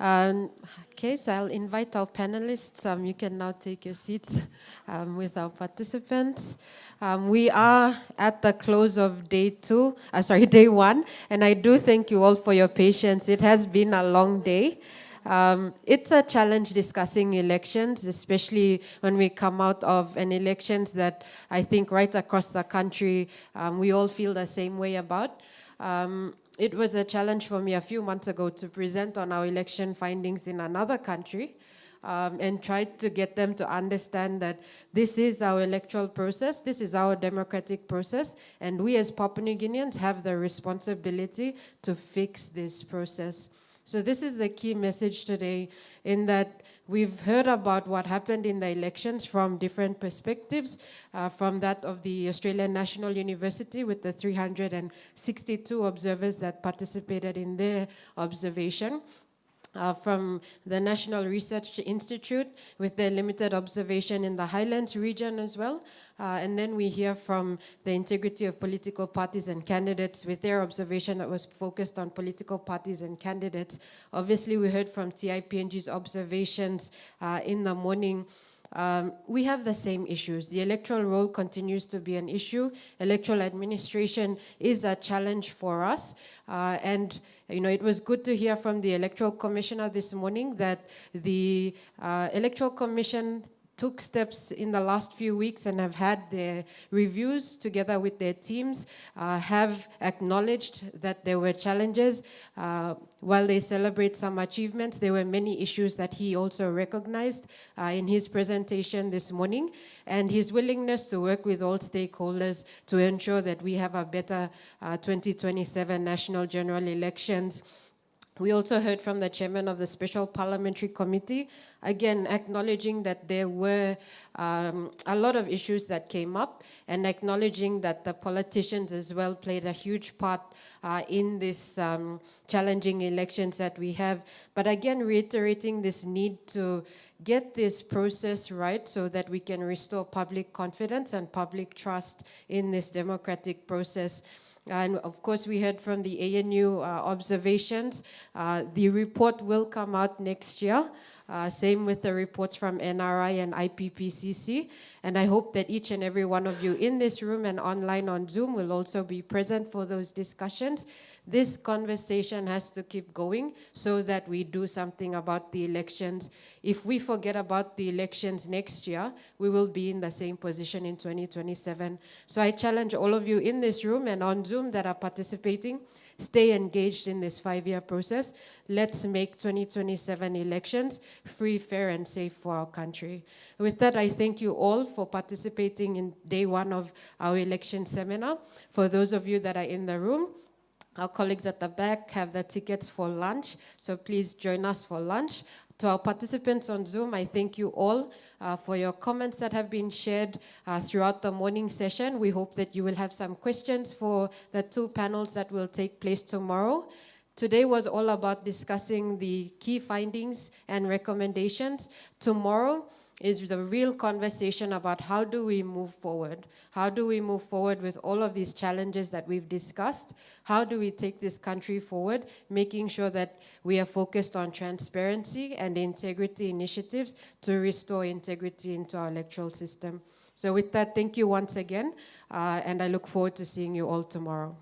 Um, okay, so I'll invite our panelists. You can now take your seats with our participants. We are at the close of day one, and I do thank you all for your patience. It has been a long day. It's a challenge discussing elections, especially when we come out of an elections that I think right across the country we all feel the same way about. It was a challenge for me a few months ago to present on our election findings in another country and try to get them to understand that this is our electoral process, this is our democratic process, and we as Papua New Guineans have the responsibility to fix this process. So this is the key message today, in that we've heard about what happened in the elections from different perspectives, from that of the Australian National University with the 362 observers that participated in their observation. From the National Research Institute with their limited observation in the Highlands region as well. And then we hear from the integrity of political parties and candidates with their observation that was focused on political parties and candidates. Obviously, we heard from TIPNG's observations in the morning. We have the same issues. The electoral roll continues to be an issue. Electoral administration is a challenge for us. And it was good to hear from the Electoral Commissioner this morning that the Electoral Commission took steps in the last few weeks and have had their reviews together with their teams, have acknowledged that there were challenges. While they celebrate some achievements, there were many issues that he also recognized in his presentation this morning, and his willingness to work with all stakeholders to ensure that we have a better 2027 national general elections. We also heard from the chairman of the Special Parliamentary Committee, again acknowledging that there were a lot of issues that came up, and acknowledging that the politicians as well played a huge part in this challenging elections that we have. But again, reiterating this need to get this process right so that we can restore public confidence and public trust in this democratic process. And of course, we heard from the ANU observations. The report will come out next year. Same with the reports from NRI and IPPCC. And I hope that each and every one of you in this room and online on Zoom will also be present for those discussions. This conversation has to keep going so that we do something about the elections. If we forget about the elections next year, we will be in the same position in 2027. So I challenge all of you in this room and on Zoom that are participating, stay engaged in this 5-year process. Let's make 2027 elections free, fair, and safe for our country. With that, I thank you all for participating in day one of our election seminar. For those of you that are in the room, our colleagues at the back have the tickets for lunch, so please join us for lunch. To our participants on Zoom, I thank you all for your comments that have been shared throughout the morning session. We hope that you will have some questions for the two panels that will take place tomorrow. Today was all about discussing the key findings and recommendations. Tomorrow is the real conversation about how do we move forward? How do we move forward with all of these challenges that we've discussed? How do we take this country forward, making sure that we are focused on transparency and integrity initiatives to restore integrity into our electoral system? So with that, thank you once again, and I look forward to seeing you all tomorrow.